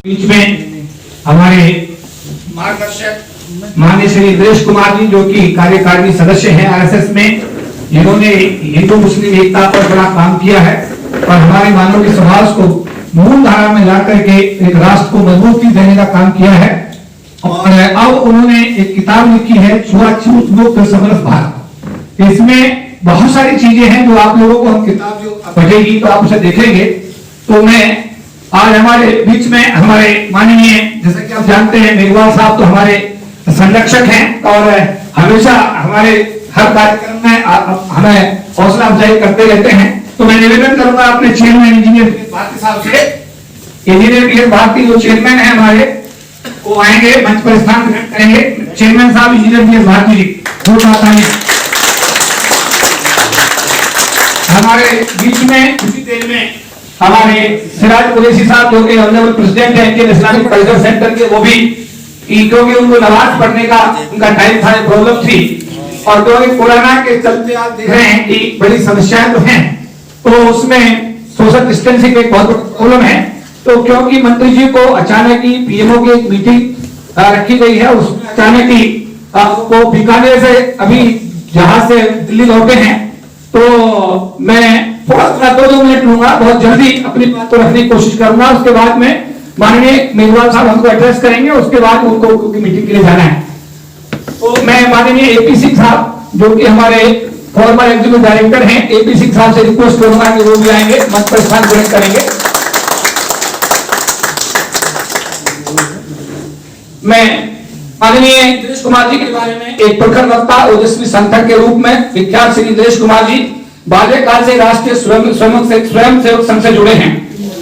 बीच में हमारे मार्गदर्शक माननीय श्री इंद्रेश कुमार जी, जो कि कार्यकारिणी सदस्य हैं आरएसएस में, जिन्होंने हिंदू मुस्लिम एकता पर बड़ा काम किया है और हमारे मानवीय समाज को मूल धारा में ला करके एक राष्ट्र को मजबूती देने का काम किया है। और अब उन्होंने एक किताब लिखी है, छुआछूत मुक्त समरस भारत। इसमें बहुत सारी चीजें हैं जो आप लोगों को हम किताब जो पढ़ेगी तो आप उसे देखेंगे। तो मैं आज हमारे बीच में हमारे माननीय, जैसा कि आप जानते हैं, मेघवाल साहब तो हमारे संरक्षक हैं और हमेशा हमारे हर कार्यक्रम में हमें हौसला अफजाई करते रहते हैं। तो मैं निवेदन करूंगा अपने चेयरमैन इंजीनियर भारती साहब से। इंजीनियर भारती जो चेयरमैन है हमारे, वो आएंगे, मंच पर स्थान ग्रहण करेंगे। चेयरमैन साहब इंजीनियर भारती जी हमारे बीच में उसी देर में हमारे सिराज कुरैशी साहब, जो कि ऑनरेबल प्रेसिडेंट है इंडियन इस्लामिक कल्चर सेंटर के, वो भी क्योंकि उनको नमाज पढ़ने का उनका टाइम था, प्रॉब्लम थी, और क्योंकि कोरोना के चलते आप देख रहे हैं कि बड़ी समस्याएं तो हैं, तो उसमें सोशल डिस्टेंसिंग एक बहुत बड़ी प्रॉब्लम है। तो क्योंकि मंत्री जी को अचानक ही पीएमओ की एक मीटिंग रखी गई है, उसमें अचानक ही वो बीकानेर से अभी जहाज से दिल्ली लौटे हैं, तो मैं थोड़ा 2 मिनट लूंगा, बहुत जल्दी अपनी बात को रखने की कोशिश करूंगा। उसके बाद में माननीय मेघवाल साहब हमको एड्रेस करेंगे, उसके बाद उनको मीटिंग के लिए जाना है। तो मैं माननीय एपी सिंह साहब, जो कि हमारे फॉर्मर एग्जीक्यूटिव डायरेक्टर हैं, एपी सिंह साहब से रिक्वेस्ट करूंगा कि वो भी आएंगे, मंच पर स्थान ग्रहण करेंगे। मैं माननीय इंद्रेश कुमार जी के बारे में एक प्रखर वक्ता, ओजस्वी संगठन के रूप में विख्यात श्री इंद्रेश कुमार जी बाल्यकाल से राष्ट्रीय स्वयं सेवक संघ से जुड़े हैं।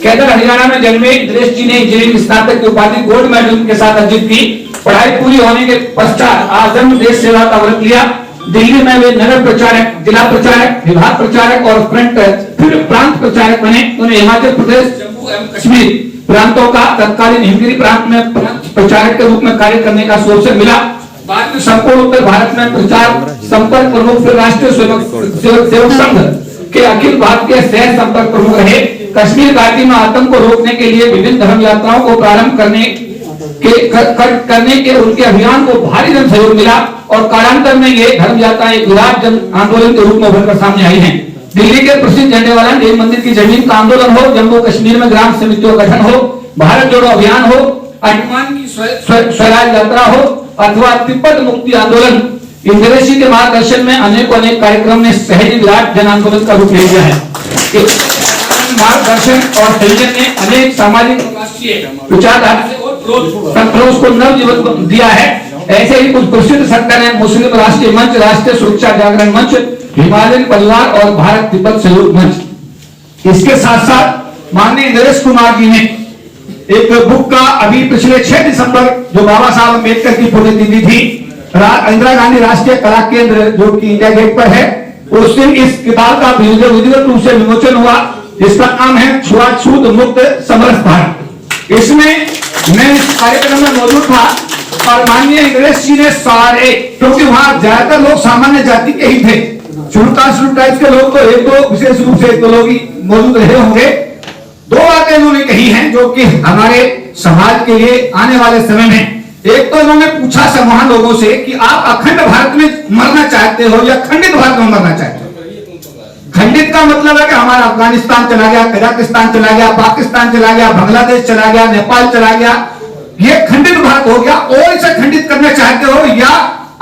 कैदर हरियाणा में जन्मे इंद्रेश जी ने इंजीनियरिंग स्नातक की उपाधि गोल्ड मेडल के साथ अर्जित की। पढ़ाई पूरी होने के पश्चात आजम देश सेवा का व्रत लिया। दिल्ली में वे नगर प्रचारक, जिला प्रचारक, विभाग प्रचारक और फिर प्रांत प्रचारक बने। उन्हें हिमाचल प्रदेश, जम्मू एवं कश्मीर प्रांतों का तत्कालीन हिमगिरी प्रांत में प्रचारक के रूप में कार्य करने का अवसर मिला। बाद में संपूर्ण उत्तर भारत में प्रचार संपर्क प्रमुख, फिर राष्ट्रीय सेवक संघ के अखिल भारतीय सह संपर्क प्रमुख रहे। कश्मीर घाटी में आतंक को रोकने के लिए विभिन्न धर्म यात्राओं को प्रारंभ करने के उनके अभियान को भारी जन सहयोग मिला और कालांतर में ये धर्म यात्राएं एक विराट जन आंदोलन के रूप में उभरकर सामने आई हैं। दिल्ली के प्रसिद्ध झंडे वाला देव मंदिर की जमीन का आंदोलन हो, जम्मू कश्मीर में ग्राम समितियों का गठन हो, भारत जोड़ो अभियान हो, अंडमान की स्वराज यात्रा हो अथवा तिब्बत मुक्ति आंदोलन, इंद्रेश जी के मार्गदर्शन में अनेक कार्यक्रम ने सहज विराट जन आंदोलन का रूप ले लिया है। मार्गदर्शन और संयोजन ने अनेक सामाजिक राष्ट्रीय विचारधारा से संतोष को नव जीवन दिया है। ऐसे ही कुछ प्रसिद्ध संगठन है, मुस्लिम राष्ट्रीय मंच, राष्ट्रीय सुरक्षा जागरण मंच, हिमालयन परिवार और भारत तिब्बत सहयोग मंच। इसके साथ साथ माननीय इंद्रेश कुमार जी ने एक बुक का अभी पिछले 6 दिसंबर, जो बाबा साहब अम्बेडकर की पुण्यतिथि थी, इंदिरा गांधी राष्ट्रीय कला केंद्र जो कि इंडिया गेट पर है, उस दिन इस किताब का विधिवत रूप से विमोचन हुआ, जिसका नाम है छुआछूत मुक्त समरस भारत। इसमें मैं इस कार्यक्रम में मौजूद था और माननीय इंद्रेश जी ने सारे, क्योंकि वहां ज्यादातर लोग सामान्य जाति के ही थे, शुरू टाइप के लोग तो 1-2 विशेष रूप से 1-2 लोग ही मौजूद रहे होंगे। 2 बातें उन्होंने कही हैं जो कि हमारे समाज के लिए आने वाले समय में, एक तो उन्होंने पूछा वहां लोगों से कि आप अखंड भारत में मरना चाहते हो या खंडित भारत में मरना चाहते हो। खंडित का मतलब है कि हमारा अफगानिस्तान चला गया, कजाकिस्तान चला गया, पाकिस्तान चला गया, बांग्लादेश चला गया, नेपाल चला गया, ये खंडित भारत हो गया। और इसे खंडित करना चाहते हो या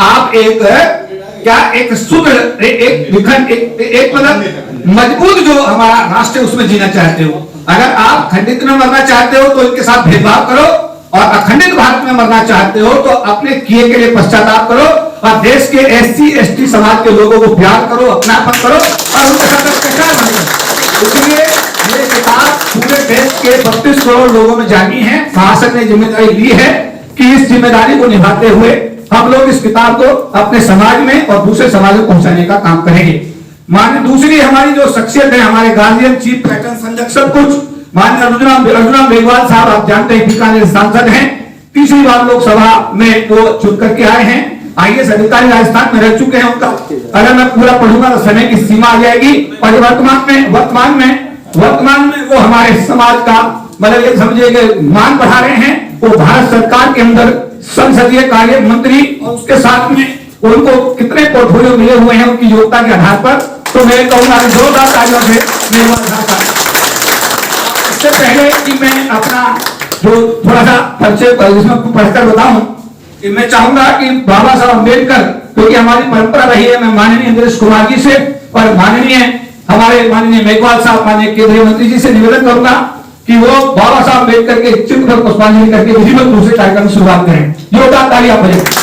आप एक सुदृढ़, एक मतलब मजबूत जो हमारा राष्ट्र उसमें जीना चाहते हो। अगर आप खंडित में मरना चाहते हो तो इनके साथ भेदभाव करो, और अखंडित भारत में मरना चाहते हो तो अपने किए के लिए पश्चाताप करो और देश के SC/ST समाज के लोगों को प्यार करो, अपनापन करो और उनके साथ अत्याचार मत करो। इसलिए ये किताब पूरे देश के 32 करोड़ लोगों में जानी है। शासन ने जिम्मेदारी ली है कि इस जिम्मेदारी को निभाते हुए हम लोग इस किताब को अपने समाज में और दूसरे समाज में पहुंचाने का काम करेंगे। दूसरी हमारी जो शख्सियत है, हमारे गार्जियन, चीफ पैटर्न संरक्षक कुछ माननीय अर्जुना मेघवाल साहब, आप जानते हैं बीकानेर सांसद हैं, 3री बार लोकसभा में वो चुन करके आए हैं। IAS अधिकारी राजस्थान में रह चुके हैं। उनका अगर मैं पूरा पढ़ूंगा तो समय की सीमा आ जाएगी। और वर्तमान में वो हमारे समाज का मतलब ये समझिए कि मान बढ़ा रहे हैं, वो भारत सरकार के अंदर संसदीय कार्य मंत्री और उसके साथ में उनको कितने पोर्टफोलियो मिले हुए हैं उनकी योग्यता के आधार पर। तो मैं कहूंगा जोरदार तालियों से मेहमान साहब। इससे पहले कि मैं अपना जो थोड़ा सा परिचय इसमें पढ़कर बताऊं कि मैं चाहूंगा कि बाबा साहब अम्बेडकर, क्योंकि हमारी परंपरा रही है, मैं माननीय इंद्रेश कुमार जी से और हमारे माननीय मेघवाल साहब, माननीय केंद्रीय मंत्री जी से निवेदन करूंगा कि वो बाबा साहब अम्बेडकर के चित्र पर पुष्पांजलि करके विधिवत रूप से कार्यक्रम की शुरुआत करें। जोरदार तालियां बजाएं।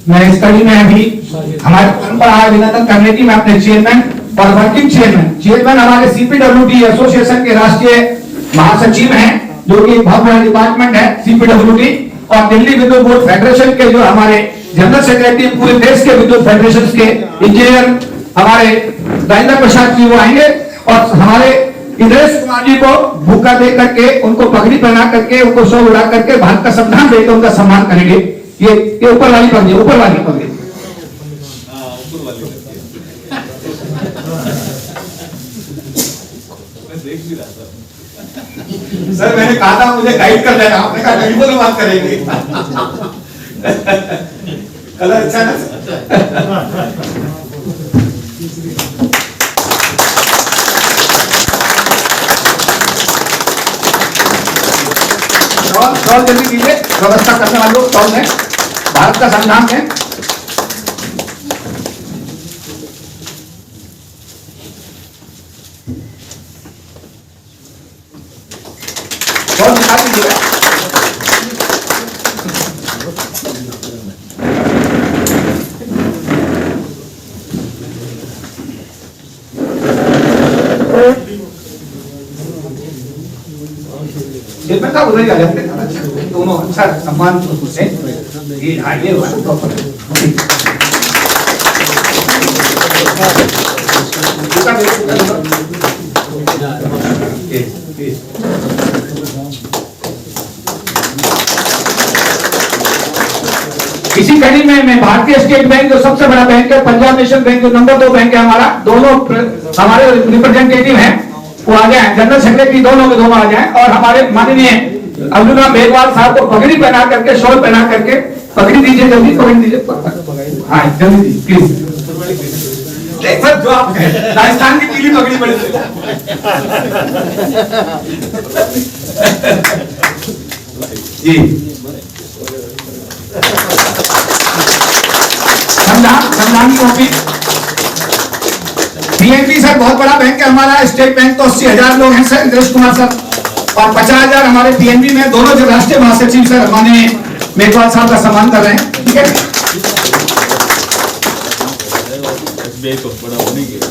मैं इस कड़ी में अभी हमारी परंपरा अभिनंदन कमेटी में अपने चेयरमैन और वर्किंग चेयरमैन हमारे सीपीडब्ल्यूडी एसोसिएशन के राष्ट्रीय महासचिव हैं, जो कि बहुत बड़ा डिपार्टमेंट है सीपीडब्ल्यूडी, और दिल्ली विद्युत बोर्ड फेडरेशन के जो हमारे जनरल सेक्रेटरी, पूरे देश के विद्युत फेडरेशन के इंजीनियर हमारे राजेंद्र प्रसाद जी वो आएंगे और हमारे इंद्रेश कुमार जी को भूखा दे करके, उनको पगड़ी पहना करके, उनको शॉल उड़ा करके भारत का संविधान देकर उनका सम्मान करेंगे। ये ऊपर वाली पगड़ी, ऊपर वाली पगड़ी। सर मैंने कहा था मुझे गाइड कर देना, आपने कहा नहीं बोलो बात करेंगे। कलर अच्छा ना स्टॉल जल्दी कीजिए, व्यवस्था करने वालों स्टॉल में भारत का संविधान है। स्टॉल दिखा दीजिए। का उधर आ जाते हैं दोनों अच्छा सम्मान से ये आगे इसी कड़ी में मैं भारतीय स्टेट बैंक जो सबसे बड़ा बैंक है, पंजाब नेशनल बैंक जो नंबर 2 बैंक है हमारा, दोनों हमारे रिप्रेजेंटेटिव हैं वो आ जाए, जनरल सेक्रेटरी दोनों के दोनों आ जाए, और हमारे माननीय अब्दुल मेघवाल साहब को पगड़ी पहना करके, शॉल पहना करके, पगड़ी दीजिए जल्दी, पगड़ी दीजिए। हाँ जल्दी प्लीज। जो आप राजस्थान की पीली पगड़ी बड़ी जी। संविधान की कॉपी। पीएनबी सर बहुत बड़ा बैंक है हमारा, स्टेट बैंक तो 80,000 लोग हैं सर, इंद्रेश कुमार सर, और 50,000 हमारे पीएनबी में, दोनों जो राष्ट्रीय महासचिव सर हमारे मेघवाल साहब का सम्मान कर रहे हैं। ठीक है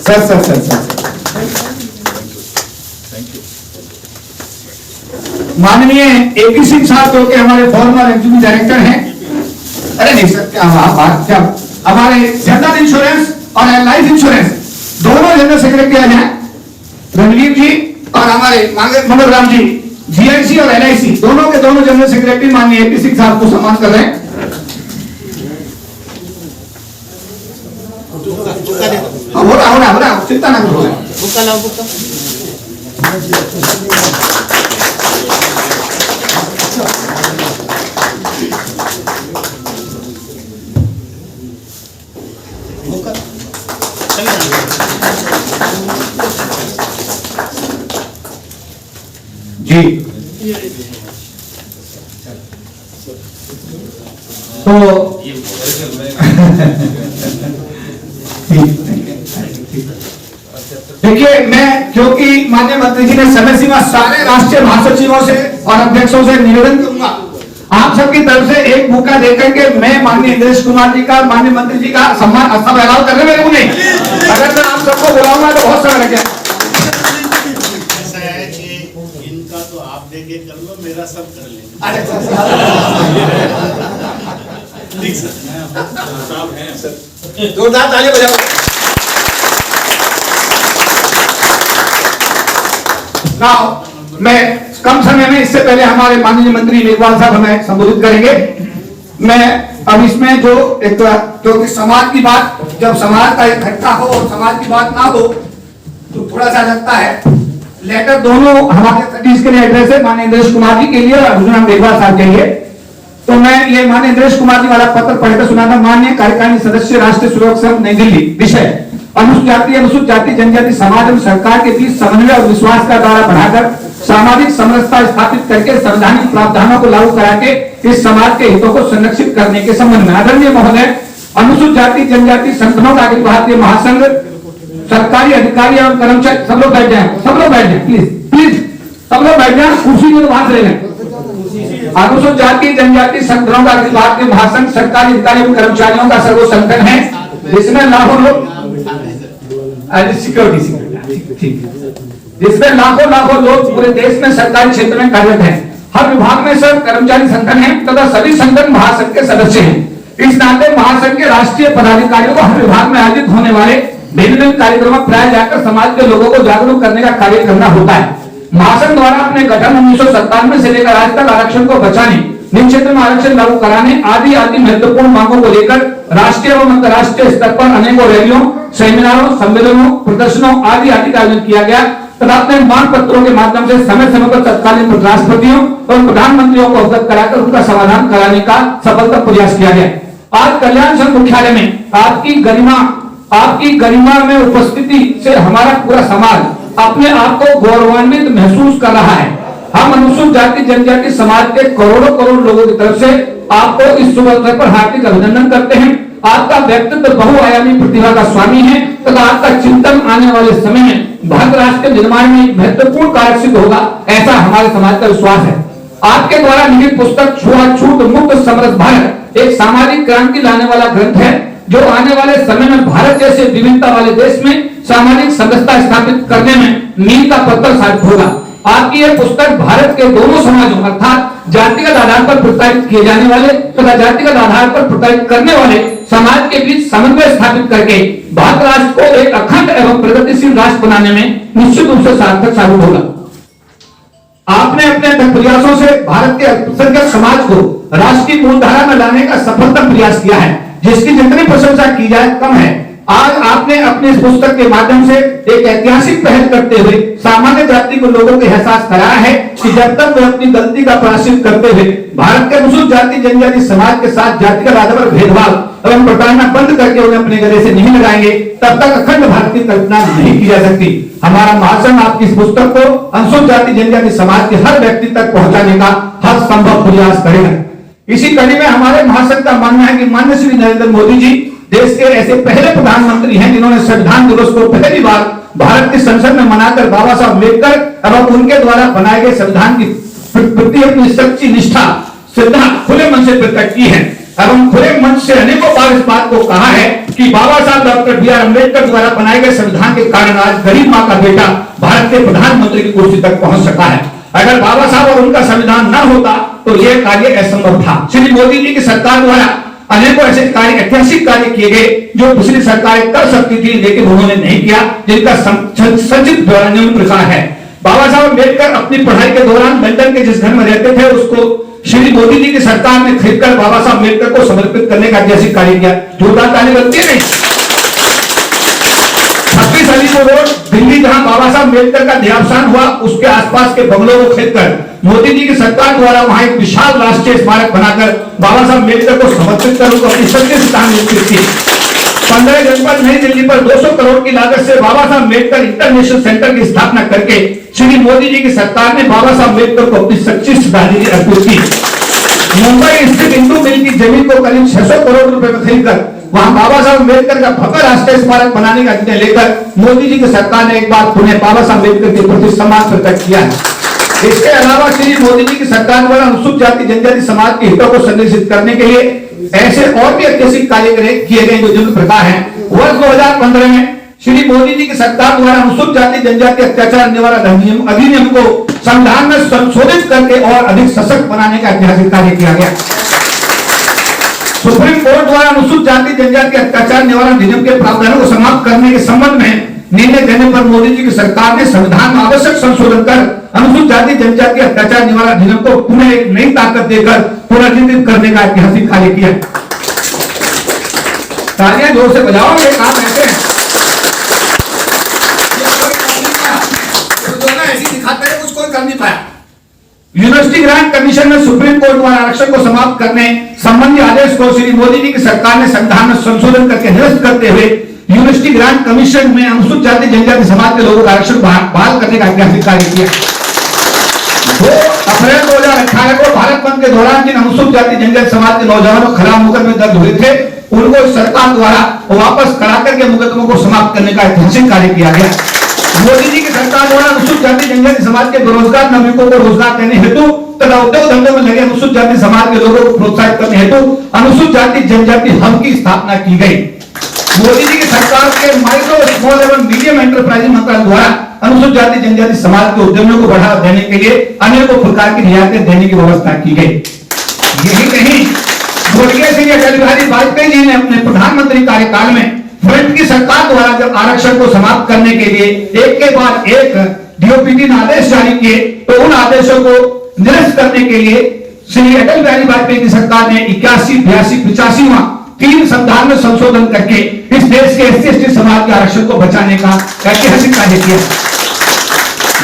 सर सर सर सर माननीय एपी सिंह साहब जो कि हमारे फॉर्मर एग्जीक्यूटिव डायरेक्टर हैं, अरे नहीं सर क्या बात, क्या हमारे जनरल इंश्योरेंस और लाइफ इंश्योरेंस दोनों जनरल सेक्रेटरी आ जाए, रणवीर जी और हमारे मनोहर राम जी, जीआईसी और एलआईसी दोनों के दोनों जनरल सेक्रेटरी माननीय एपी सिंह साहब को सम्मान कर रहे हैं। हो रहा चिंता ना करो। जी तो देखिए, मैं क्योंकि माननीय मंत्री जी ने समय सीमा सारे राष्ट्रीय महासचिवों से और अध्यक्षों से निवेदन करूंगा, आप सबकी तरफ से एक मौका देकर के मैं माननीय इंद्रेश कुमार जी का, माननीय मंत्री जी का सम्मान सब अलाव करने में नहीं। अगर मैं आप सबको बुलाऊंगा तो बहुत समय लगेगा। ऐसा है कि इनका तो आप देके कर लो, मेरा सब कर लेंगे। ठीक सर, जोरदार ताली बजाओ। मैं कम समय में, इससे पहले हमारे माननीय मंत्री मेघवाल साहब हमें संबोधित करेंगे। मैं अब इसमें जो एक, क्योंकि समाज की बात, जब समाज का इकट्ठा हो और समाज की बात ना हो तो थोड़ा सा लगता है। लेटर दोनों हमारे सतीश के लिए एड्रेस है, माननीय इंद्रेश कुमार जी के लिए और अर्जुन मेघवाल साहब के लिए। तो मैं ये माननीय इंद्रेश कुमार जी वाला पत्र पढ़कर सुनाता। माननीय कार्यकारिणी सदस्य, राष्ट्रीय सुरक्षा संघ, नई दिल्ली। विषय: अनुसूचित जाति जनजाति समाज एवं सरकार के बीच समन्वय और विश्वास का दायरा बढ़ाकर सामाजिक समरसता स्थापित करके संवैधानिक प्रावधानों को लागू करा के इस समाज के हितों को संरक्षित करने के संबंध में आदरणीय महोदय, अनुसूचित जाति जनजाति संगठनों का अखिल भारतीय महासंघ, सरकारी अधिकारी एवं कर्मचारी, सब लोग बैठ जाए, सब लोग बैठ जाए, प्लीज प्लीज सब लोग बैठ जाए, कुर्सी में वहां से ले लें। अनुसूचित जाति जनजाति संगठनों का अखिल भारतीय महासंघ सरकारी अधिकारी एवं कर्मचारियों का सर्व संगठन है, जिसमें लाखों लोग जिसमें लाखों लोग पूरे देश में सरकारी क्षेत्र में कार्यरत हैं। हर विभाग में सब कर्मचारी संगठन हैं तथा सभी संगठन महासंघ के सदस्य हैं। इस नाते महासंघ के राष्ट्रीय पदाधिकारियों को हर विभाग में आयोजित होने वाले भिन्न कार्यक्रमों प्राय जाकर समाज के लोगों को जागरूक करने का कार्य करना होता है। महासंघ द्वारा अपने गठन 1997 से लेकर आज तक आरक्षण को बचाने, निम्न क्षेत्र में आरक्षण लागू कराने आदि महत्वपूर्ण मांगों को लेकर राष्ट्रीय एवं अंतर्राष्ट्रीय स्तर पर अनेकों रैलियों, सेमिनारों, सम्मेलनों, प्रदर्शनों आदि का आयोजन किया गया तथा अपने मांग पत्रों के माध्यम से समय समय पर तत्कालीन राष्ट्रपतियों और प्रधानमंत्रियों को अवगत कराकर उनका समाधान कराने का सफलता प्रयास किया गया। आज कल्याण संघ मुख्यालय में आपकी गरिमा में उपस्थिति से हमारा पूरा समाज अपने आप को गौरवान्वित महसूस कर रहा है। हम अनुसूचित जाति जनजाति समाज के करोड़ों लोगों की तरफ से आपको इस शुभ अवसर पर हार्दिक अभिनंदन करते हैं। आपका व्यक्तित्व बहुआयामी प्रतिभा का स्वामी है तथा आपका चिंतन आने वाले समय में भारत राष्ट्र के निर्माण में महत्वपूर्ण कारक सिद्ध होगा, ऐसा हमारे समाज का विश्वास है। आपके द्वारा लिखित पुस्तक छुआछूत मुक्त समरस भारत एक सामाजिक क्रांति लाने वाला ग्रंथ है, जो आने वाले समय में भारत जैसे विविधता वाले देश में सामाजिक समरसता स्थापित करने में मील का पत्थर साबित होगा। आपकी यह पुस्तक भारत के दोनों समाजों अर्थात जातिगत आधार पर प्रताड़ित किए जाने वाले तथा जातिगत आधार पर प्रताड़ित करने वाले समाज के बीच समन्वय स्थापित करके भारत राष्ट्र को एक अखंड एवं प्रगतिशील राष्ट्र बनाने में निश्चित रूप से सार्थक साबित होगा। आपने अपने प्रयासों से भारत के अल्पसंख्यक समाज को राष्ट्र की मूलधारा में लाने का सफलतम प्रयास किया है, जिसकी जितनी प्रशंसा की जाए कम है। आज आपने अपने इस पुस्तक के माध्यम से एक ऐतिहासिक पहल करते हुए सामान्य जाति को लोगों को एहसास कराया है कि जब तक वे अपनी गलती का प्रायश्चित करते हुए भारत के अनुसूचित जाति जनजाति समाज के साथ जातिगत आधार पर भेदभाव एवं प्रताड़ना बंद करके उन्हें अपने गले से नहीं लगाएंगे, तब तक अखंड भारत की कल्पना नहीं की जा सकती। हमारा महासंघ आपकी इस पुस्तक को अनुसूचित जाति जनजाति समाज के हर व्यक्ति तक पहुंचाने का हर संभव प्रयास करेगा। इसी कड़ी में हमारे महासंघ का मानना है कि माननीय श्री नरेंद्र मोदी जी देश के ऐसे पहले प्रधानमंत्री हैं जिन्होंने संविधान दिवस को पहली बार भारत की संसद में मनाकर बाबा साहब अम्बेडकर एवं उनके द्वारा बनाए गए संविधान की प्रति अपनी सच्ची निष्ठा श्रद्धा खुले मन से प्रकट की है एवं खुले मन से अनेकों बार इस बात को कहा है कि बाबा साहब डॉक्टर बी.आर. अम्बेडकर द्वारा बनाए गए संविधान के कारण आज गरीब माँ का बेटा भारत के प्रधानमंत्री की कुर्सी तक पहुंच सका है। अगर बाबा साहब और उनका संविधान न होता तो यह कार्य असंभव था। श्री मोदी जी की सरकार द्वारा अनेकों ऐसे कार्य, ऐतिहासिक कार्य किए गए जो पिछली सरकारें कर सकती थी लेकिन उन्होंने नहीं किया, जिनका संचित ब्यौरा निम्न प्रकार है। बाबा साहब अम्बेडकर अपनी पढ़ाई के दौरान लंदन के जिस घर में रहते थे उसको श्री मोदी जी की सरकार ने खरीदकर बाबा साहब अम्बेडकर को समर्पित करने का ऐतिहासिक कार्य किया। जोरदार ताली बनती है नहीं? 26 अलीपुर रोड दिल्ली, जहां बाबा साहब अम्बेडकर का देहावसान हुआ, उसके आसपास के बंगलों को खरीदकर मोदी जी की सरकार द्वारा वहां एक विशाल राष्ट्रीय स्मारक बनाकर बाबा साहब अम्बेडकर को समर्पित कर उनको अपनी सच्ची श्रद्धांजलि की। 15 जनपद नई दिल्ली पर 200 करोड़ की लागत से बाबा साहब अम्बेडकर इंटरनेशनल सेंटर की स्थापना करके श्री मोदी जी की सरकार ने बाबा साहब अम्बेडकर को अपनी सच्ची श्रद्धांजलि अर्पित की। मुंबई स्थित हिंदू मिल की जमीन को करीब 600 करोड़ रुपए में खरीदकर वहां बाबा साहब अम्बेडकर का भव्य राष्ट्रीय स्मारक बनाने का निर्णय लेकर मोदी जी की सरकार ने एक बार पुनः बाबा साहब अम्बेडकर के प्रति सम्मान प्रकट किया है। इसके अलावा श्री मोदी जी की सरकार द्वारा अनुसूचित जाति जनजाति समाज के हितों को संरक्षित करने के लिए ऐसे और भी ऐतिहासिक कार्य किए गए जो जिन प्रकार है। वर्ष 2015 में श्री मोदी जी की सरकार द्वारा अनुसूचित जाति जनजाति अत्याचार निवारण अधिनियम को संविधान में संशोधित करके और अधिक सशक्त बनाने का ऐतिहासिक कार्य किया गया। सुप्रीम कोर्ट द्वारा अनुसूचित जाति जनजाति अत्याचार निवारण अधिनियम के प्रावधानों को समाप्त करने के संबंध में निर्णय देने पर मोदी जी की सरकार ने संविधान में आवश्यक संशोधन कर अनुसूचित जाति जनजाति अत्याचार निवारण अधिनियम को पुनः एक नई ताकत देकर पुनर्जीवित करने का ऐतिहासिक कार्य किया। तालियां जोर से बजाओ, ये काम ऐसे ऐसी दिखाते हैं कुछ कोई कर नहीं पाया। यूनिवर्सिटी ग्रांट कमीशन में सुप्रीम कोर्ट द्वारा आरक्षण को समाप्त करने संबंधी आदेश को श्री मोदी जी की सरकार ने संविधान में संशोधन करके निरस्त करते हुए यूनिवर्सिटी ग्रांट कमीशन में अनुसूचित जाति जनजाति समाज के लोगों का आरक्षण बहाल करने का ऐतिहासिक कार्य किया। 2 अप्रैल 2018 को भारत बंद के दौरान जिन अनुसूचित जाति जनजाति समाज के नौजवानों खराब मुकदमे दर्ज हुए थे उनको सरकार द्वारा वापस करा करके मुकदमों को समाप्त करने का ऐतिहासिक कार्य किया गया। मोदी जी की सरकार द्वारा अनुसूचित जाति जनजाति समाज के बेरोजगार नागरिकों को रोजगार देने हेतु तथा उद्योग धंधों में लगे अनुसूचित जाति समाज के लोगों को प्रोत्साहित करने हेतु अनुसूचित जाति जनजाति हब की स्थापना की गई। मोदी जी की सरकार के माइक्रो स्मॉल एवं मीडियम एंटरप्राइज मंत्रालय द्वारा अनुसूचित जाति जनजाति समाज के उद्यमियों को बढ़ावा देने के लिए अनेकों प्रकार की रियायतें देने की व्यवस्था की गई। यही नहीं, स्वर्गीय श्री अटल बिहारी वाजपेयी जी ने अपने प्रधानमंत्री कार्यकाल में फ्रंट की सरकार द्वारा जब आरक्षण को समाप्त करने के लिए एक के बाद एक डीओपीटी ने आदेश जारी किए तो उन आदेशों को निरस्त करने के लिए श्री अटल बिहारी वाजपेयी की सरकार ने 81, 82, 85वां 3 संविधान में संशोधन करके इस देश के एससी/एसटी समाज के आरक्षण को बचाने का ऐतिहासिक कार्य किया।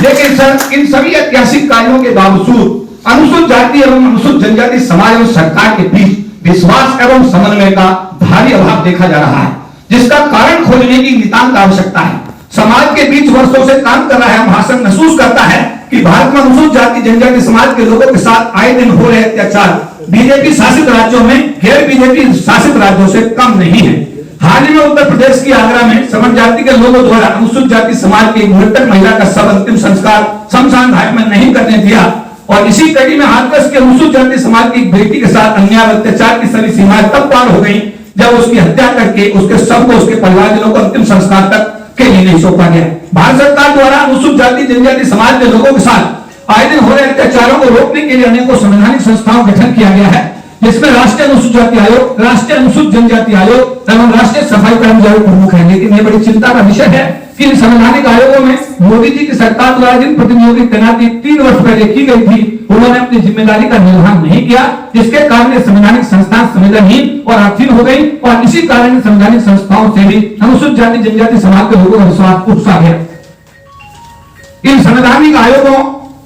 लेकिन सर, इन सभी ऐतिहासिक कार्यों के बावजूद अनुसूचित जाति एवं अनुसूचित जनजाति समाज एवं सरकार के बीच विश्वास एवं समन्वय का भारी अभाव देखा जा रहा है, जिसका कारण खोजने की नितांत आवश्यकता है। समाज के बीच वर्षों से काम कर रहा है, महासंघ महसूस करता है कि भारत में अनुसूचित जाति जनजाति समाज के लोगों के साथ आए दिन हो रहे अत्याचार बीजेपी शासित राज्यों में गैर बीजेपी शासित राज्यों से कम नहीं है। हाल ही में उत्तर प्रदेश की आगरा में समर जाति के लोगों द्वारा अनुसूचित जाति समाज की मृतक महिला का शव अंतिम संस्कार शमशान घाट में नहीं करने दिया और इसी कड़ी में हाथरस के अनुसूचित जाति समाज की बेटी के साथ अन्याय अत्याचार की सभी सीमाएं तब पार हो गई जब उसकी हत्या करके उसके शव को उसके परिवारजनों को अंतिम संस्कार तक के लिए नहीं सौंपा गया। भारत सरकार द्वारा अनुसूचित जाति जनजाति समाज के लोगों के साथ आए दिन हो रहे अत्याचारों को रोकने के लिए अनेकों संवैधानिक संस्थाओं का गठन किया गया है, जिसमें राष्ट्रीय अनुसूचित जाति आयोग, राष्ट्रीय अनुसूचित जनजाति आयोग एवं राष्ट्रीय सफाई कर्मचारी प्रमुख है। लेकिन ये बड़ी चिंता का विषय है कि इन संवैधानिक आयोगों में मोदी जी की सरकार द्वारा जिन प्रतिनिधियों की तैनाती 3 वर्ष पहले की गई थी उन्होंने अपनी जिम्मेदारी का निर्वहन नहीं किया, जिसके कारण संवैधानिक संस्थान संवेदनहीन और अधीन हो गई और इसी कारण संवैधानिक संस्थाओं से भी अनुसूचित जाति जनजाति समाज के लोगों का विश्वास उठ सा गया। इन संवैधानिक आयोगों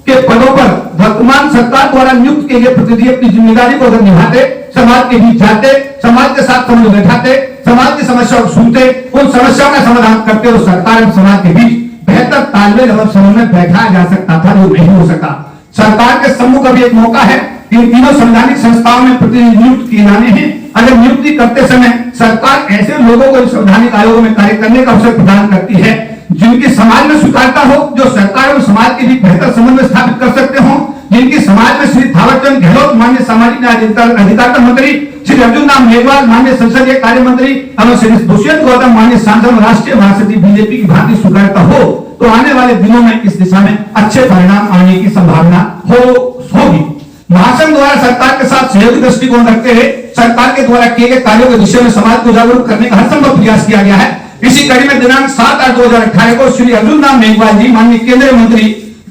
के पदों पर वर्तमान सरकार द्वारा नियुक्त किए गए प्रतिनिधि अपनी जिम्मेदारी को अगर निभाते, समाज के बीच जाते, समाज के साथ समन्वय बैठाते, समाज की समस्याओं को सुनते, उन समस्याओं का समाधान करते और सरकार और समाज के बीच बेहतर तालमेल और समन्वय बैठाया जा सकता था, जो नहीं हो सका। सरकार के सम्मुख अभी एक मौका है, इन तीनों संवैधानिक संस्थाओं में प्रतिनिधि नियुक्त किए जाने हैं। अगर नियुक्ति करते समय सरकार ऐसे लोगों को संवैधानिक आयोगों में कार्य करने का अवसर प्रदान करती है जिनकी समाज में स्वीकारता हो, जो सरकार और समाज के बीच बेहतर समन्वय स्थापित कर सकते हो, जिनकी समाज में श्री थावरचंद गहलोत माननीय सामाजिक न्याय अधिकारिता मंत्री, श्री अर्जुन राम मेघवाल माननीय संसदीय कार्य मंत्री और श्री दुष्यंत गौतम माननीय सांसद राष्ट्रीय महासचिव बीजेपी की भांति स्वीकारता हो तो आने वाले दिनों में इस दिशा में अच्छे परिणाम आने की संभावना होगी। महासंघ द्वारा सरकार के साथ सहयोगी दृष्टिकोण रखते हुए सरकार के द्वारा किए गए कार्यों के विषय में समाज को जागरूक करने का हर संभव प्रयास किया गया है। इसी कड़ी में दिनांक 7/8/2018 को श्री अर्जुन राम मेघवाल जी माननीय केंद्रीय मंत्री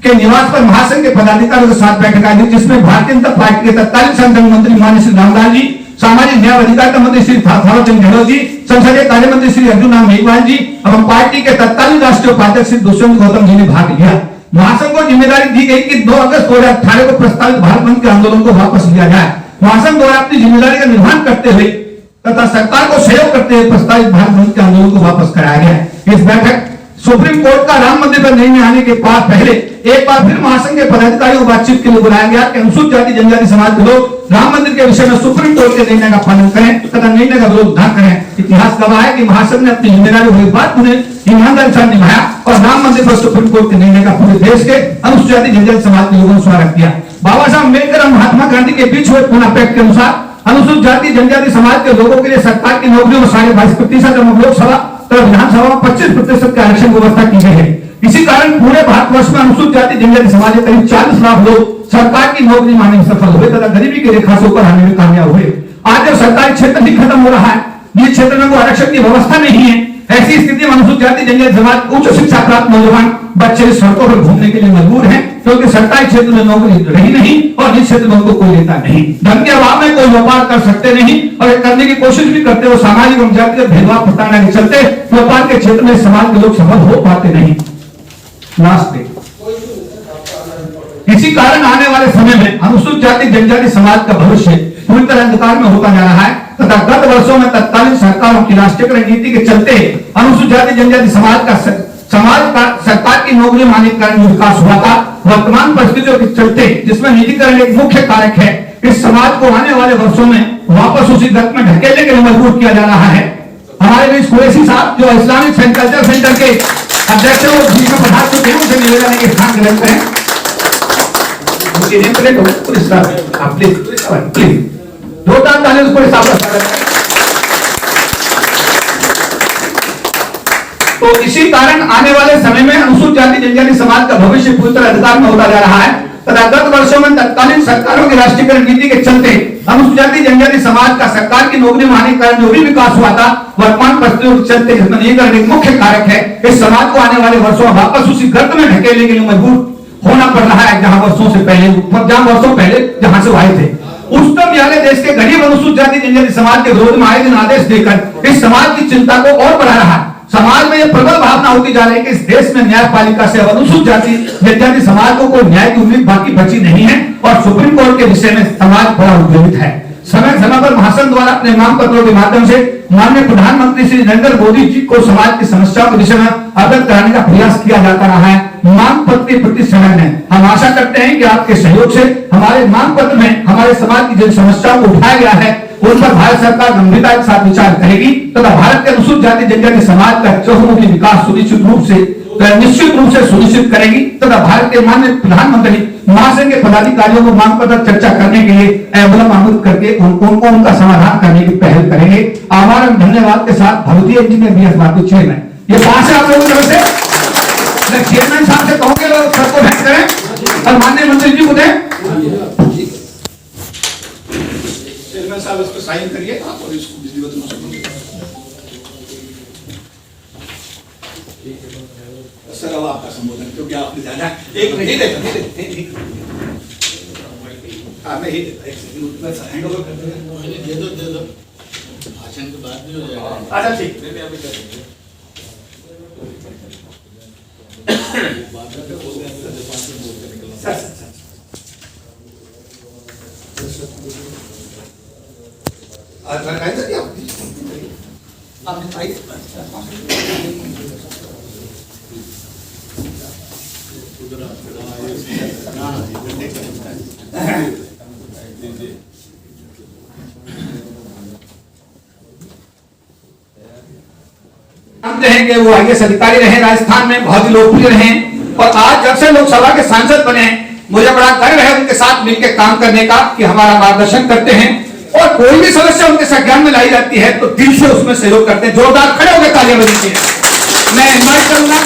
के निवास पर महासंघ के पदाधिकारियों के साथ बैठक आई, जिसमें भारतीय जनता पार्टी के तत्कालीन संगठन मंत्री माननीय श्री रामलाल जी, सामाजिक न्याय अधिकारिता मंत्री श्री थावरचंद गहलोत जी, संसदीय कार्य मंत्री श्री अर्जुन राम मेघवाल जी एवं पार्टी के तत्कालीन राष्ट्रीय उपाध्यक्ष श्री दुष्यंत गौतम जी ने भाग लिया। महासंघ को जिम्मेदारी दी गई कि 2 अगस्त 2018 को प्रस्तावित भारत बंद के आंदोलन को वापस लिया जाए। महासंघ द्वारा अपनी जिम्मेदारी का निर्वहन करते हुए तथा सरकार को सहयोग करते हुए प्रस्तावित भारत बंद के आंदोलन को वापस कराया गया। इस बैठक सुप्रीम कोर्ट का राम मंदिर पर नहीं आने के बाद पहले एक बार फिर महासंघ के पदाधिकारियों को बातचीत के लिए बुलाया गया कि अनुसूचित जाति जनजाति समाज के लोग राम मंदिर के विषय में सुप्रीम कोर्ट के निर्णय का पालन करें तथा निर्णय का विरोध न करें। इतिहास गवाह है कि महासंघ ने अपनी जिम्मेदारी हुई बात उन्हें ईमानदारी से निभाया और राम मंदिर पर सुप्रीम कोर्ट के निर्णय का पूरे देश के अनुसूचित जाति जनजाति समाज के लोगों ने स्वागत किया। बाबा साहब अम्बेडकर और महात्मा गांधी के बीच हुए पुनः पैक्ट के अनुसार अनुसूचित जाति जनजाति समाज के लोगों के लिए सरकार की नौकरियों में 22.5% एवं लोकसभा तथा विधानसभा में 25% के आरक्षण की व्यवस्था की गई है। इसी कारण पूरे भारतवर्ष में अनुसूचित जाति जनजाति समाज के करीब 40 लाख लोग सरकार की नौकरी मांगने में सफल हुए तथा गरीबी की रेखा से ऊपर आने में कामयाब हुए। आज जब सरकारी क्षेत्र ही खत्म हो रहा है, जिस क्षेत्र में कोई आरक्षण की व्यवस्था नहीं है, ऐसी स्थिति में अनुसूचित जाति जनजाति समाज उच्च शिक्षा प्राप्त नौजवान बच्चे सड़कों पर घूमने के लिए मजबूर हैं, क्योंकि सरकारी क्षेत्र में नौकरी रही नहीं और निजी क्षेत्र में उनको कोई लेता नहीं। धन के अभाव में कोई व्यापार कर सकते नहीं और करने की कोशिश भी करते हो, सामाजिक एवं जातिगत भेदभाव प्रताड़ना के चलते व्यापार के क्षेत्र में समाज के लोग सफल हो पाते नहीं। लास्ट डे इसी कारण आने वाले समय में अनुसूचित जाति जनजाति समाज का भविष्य पूरी तरह अंधकार में होता जा रहा है तथा गत वर्षों में तत्कालीन सरकारों की राष्ट्रीय नीति के चलते अनुसूचित जाति जनजाति समाज का सरकार की नौकरी मांगने के कारण विकास हुआ था। वर्तमान परिस्थितियों के चलते जिसमें निजीकरण एक मुख्य कारक है, इस समाज को आने वाले वर्षों में वापस उसी गत में ढकेलने के लिए मजबूर किया जा रहा है। हमारे बीच कुरैशी साहब जो इस्लामिक कल्चर सेंटर के अध्यक्ष हैं, वो बीच में पधार चुके हैं, उनसे निवेदन है कि स्थान ग्रहण करें। प्लीज जोरदार तालियों से पूरे साहब का स्वागत है। तो इसी कारण आने वाले समय में अनुसूचित जाति जनजाति समाज का भविष्य पूरी तरह अंधकार में होता जा रहा है तथा गत वर्षों में तत्कालीन सरकारों की राष्ट्रीयकरण नीति के चलते अनुसूचित जाति जनजाति समाज का सरकार की नौकरी मांगने के कारण जो भी विकास हुआ था, वर्तमान परिस्थितियों के चलते जिसमें निजीकरण एक मुख्य कारक है, इस समाज को आने वाले वर्षों में वापस उसी गर्त में ढकेलने के लिए मजबूर होना पड़ रहा है, जहां वर्षों पहले जहां से आए थे। उच्चतम न्यायालय देश के गरीब अनुसूचित जाति जनजाति समाज के विरोध में आए दिन आदेश देकर इस समाज की चिंता को और बढ़ा रहा है। समाज में यह प्रबल भावना होती जा रही है कि इस देश में न्यायपालिका से अनुसूचित जाति जनजाति समाज को कोई न्याय की उम्मीद बाकी बची नहीं है और सुप्रीम कोर्ट के विषय में समाज बड़ा उद्वेलित है। समय समय पर महासंघ द्वारा अपने मांग पत्रों के माध्यम से माननीय प्रधानमंत्री श्री नरेंद्र मोदी जी को समाज की समस्याओं के विषय में अवगत कराने का प्रयास किया जाता रहा है। मांग पत्र के प्रति समय में हम आशा करते हैं कि आपके सहयोग से हमारे मांग पत्र में हमारे समाज की जिन समस्याओं को उठाया गया है उन पर भारत सरकार गंभीरता के साथ विचार करेगी तथा भारत के अनुसूचित जाति जनजाति समाज का चहुमुखी विकास निश्चित रूप से सुनिश्चित करेगी तथा भारत के माननीय प्रधानमंत्री महासंघ के पदाधिकारियों को मांग पत्र चर्चा करने के लिए अवलंब आमंत्रित करके उनको उनका समाधान करने की पहल करेंगे। आभार एवं धन्यवाद के साथ भारतीय engineer B S Mathur chairman. ये पास है आप लोगों की तरफ से, चेयरमैन साहब से कहोगे लोग सबको भेंट करें और माननीय मंत्री जी को दें। चेयरमैन साहब इसको साइन करिए आप और इसको सर अब आपका संबोधन, क्योंकि आपने ज्यादा एक नहीं देता मैं ही देता, एक सेकंड हैंड ओवर कर दे दो भाषण के बाद भी हो जाएगा। अच्छा ठीक जानते हैं कि वो आईएएस अधिकारी रहे, राजस्थान में बहुत ही लोकप्रिय रहे और आज जब से लोकसभा के सांसद बने मुझे बड़ा गर्व है उनके साथ मिलकर काम करने का कि हमारा मार्गदर्शन करते हैं और कोई भी समस्या उनके संज्ञान में लाई जाती है तो दिल से उसमें सहयोग करते हैं। जोरदार खड़े होकर तालियां बजाइए। मैं इन्वाइट करूंगा